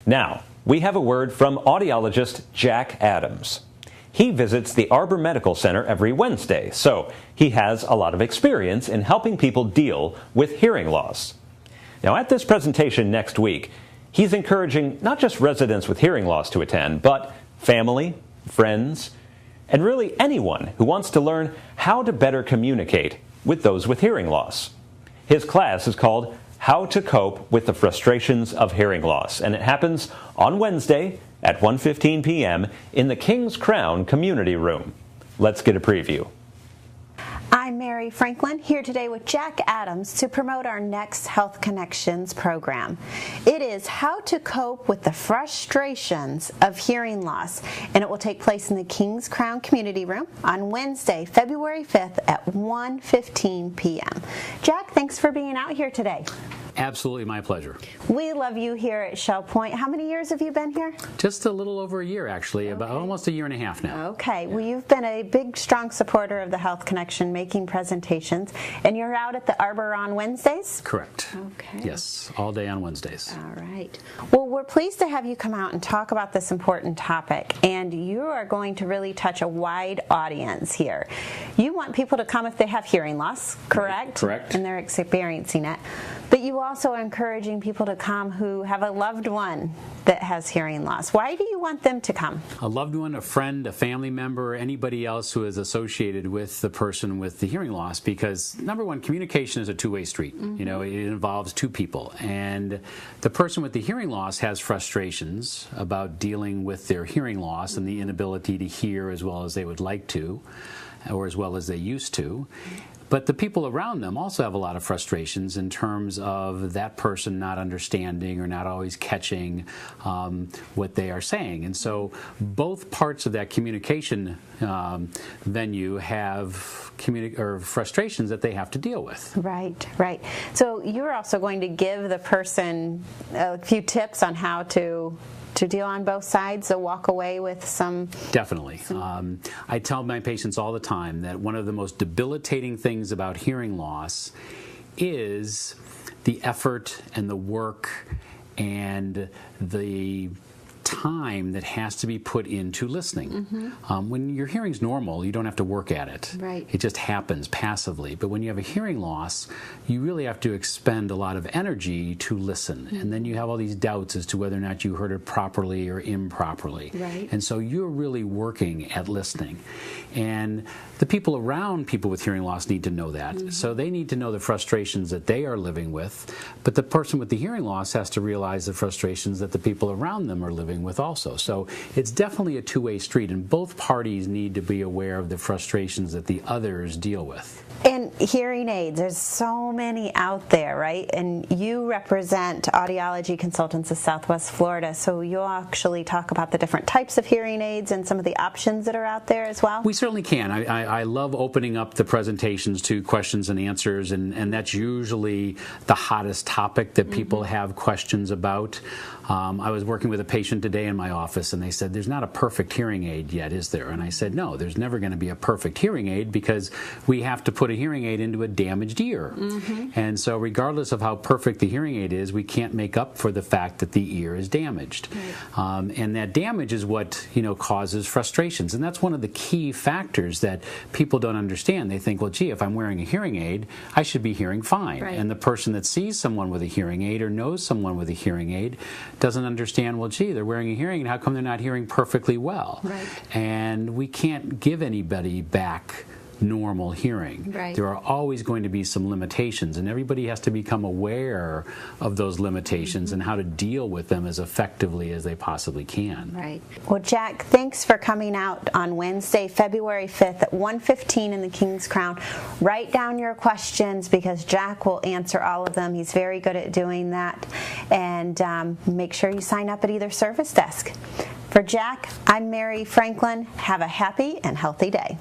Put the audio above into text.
Now, we have a word from audiologist Jack Adams. He visits the Arbor Medical Center every Wednesday, so he has a lot of experience in helping people deal with hearing loss. Now, at this presentation next week, he's encouraging not just residents with hearing loss to attend, but family, friends, and really anyone who wants to learn how to better communicate with those with hearing loss. His class is called How to Cope with the Frustrations of Hearing Loss, and it happens on Wednesday at 1:15 p.m. in the King's Crown Community Room. Let's get a preview. I'm Mary Franklin, here today with Jack Adams to promote our next Health Connections program. It is How to Cope with the Frustrations of Hearing Loss, and it will take place in the King's Crown Community Room on Wednesday, February 5th at 1:15 p.m. Jack, thanks for being out here today. Absolutely, my pleasure. We love you here at Shell Point. How many years have you been here? Just a little over a year, actually, about almost a year and a half now. Okay, well, you've been a big, strong supporter of the Health Connection, making presentations, and you're out at the Arbor on Wednesdays? Correct. Okay. Yes, all day on Wednesdays. All right. Well, we're pleased to have you come out and talk about this important topic, and you are going to really touch a wide audience here. You want people to come if they have hearing loss, correct? Correct. And they're experiencing it. But you also are encouraging people to come who have a loved one that has hearing loss. Why do you want them to come? A loved one, a friend, a family member, anybody else who is associated with the person with the hearing loss, because number one, communication is a two-way street. You know, it involves two people, and the person with the hearing loss has frustrations about dealing with their hearing loss and the inability to hear as well as they would like to, or as well as they used to. But the people around them also have a lot of frustrations in terms of that person not understanding or not always catching what they are saying. And so both parts of that communication venue have frustrations that they have to deal with. Right, right. So you're also going to give the person a few tips on how to deal on both sides, so walk away with some... Definitely. I tell my patients all the time that one of the most debilitating things about hearing loss is the effort and the work and the time that has to be put into listening. When your hearing's normal, you don't have to work at it. Right. It just happens passively. But when you have a hearing loss, you really have to expend a lot of energy to listen. And then you have all these doubts as to whether or not you heard it properly or improperly. Right. And so you're really working at listening. And the people around people with hearing loss need to know that. So they need to know the frustrations that they are living with, but the person with the hearing loss has to realize the frustrations that the people around them are living with also. So it's definitely a two-way street, and both parties need to be aware of the frustrations that the others deal with. And hearing aids, there's so many out there, right? And you represent Audiology Consultants of Southwest Florida, so you'll actually talk about the different types of hearing aids and some of the options that are out there as well? We certainly can. I love opening up the presentations to questions and answers, and that's usually the hottest topic that people have questions about. I was working with a patient today in my office, and they said, there's not a perfect hearing aid yet, is there? And I said, no, there's never going to be a perfect hearing aid, because we have to put a hearing aid into a damaged ear. And so regardless of how perfect the hearing aid is, we can't make up for the fact that the ear is damaged. And that damage is what, causes frustrations. And that's one of the key factors that people don't understand. They think, well, gee, if I'm wearing a hearing aid, I should be hearing fine. And the person that sees someone with a hearing aid or knows someone with a hearing aid doesn't understand, well, gee, they're wearing a hearing aid, how come they're not hearing perfectly well? And we can't give anybody back normal hearing. There are always going to be some limitations, and everybody has to become aware of those limitations and how to deal with them as effectively as they possibly can. Well, Jack, thanks for coming out on Wednesday, February 5th at 1:15 in the King's Crown. Write down your questions, because Jack will answer all of them. He's very good at doing that. And make sure you sign up at either service desk. For Jack, I'm Mary Franklin. Have a happy and healthy day.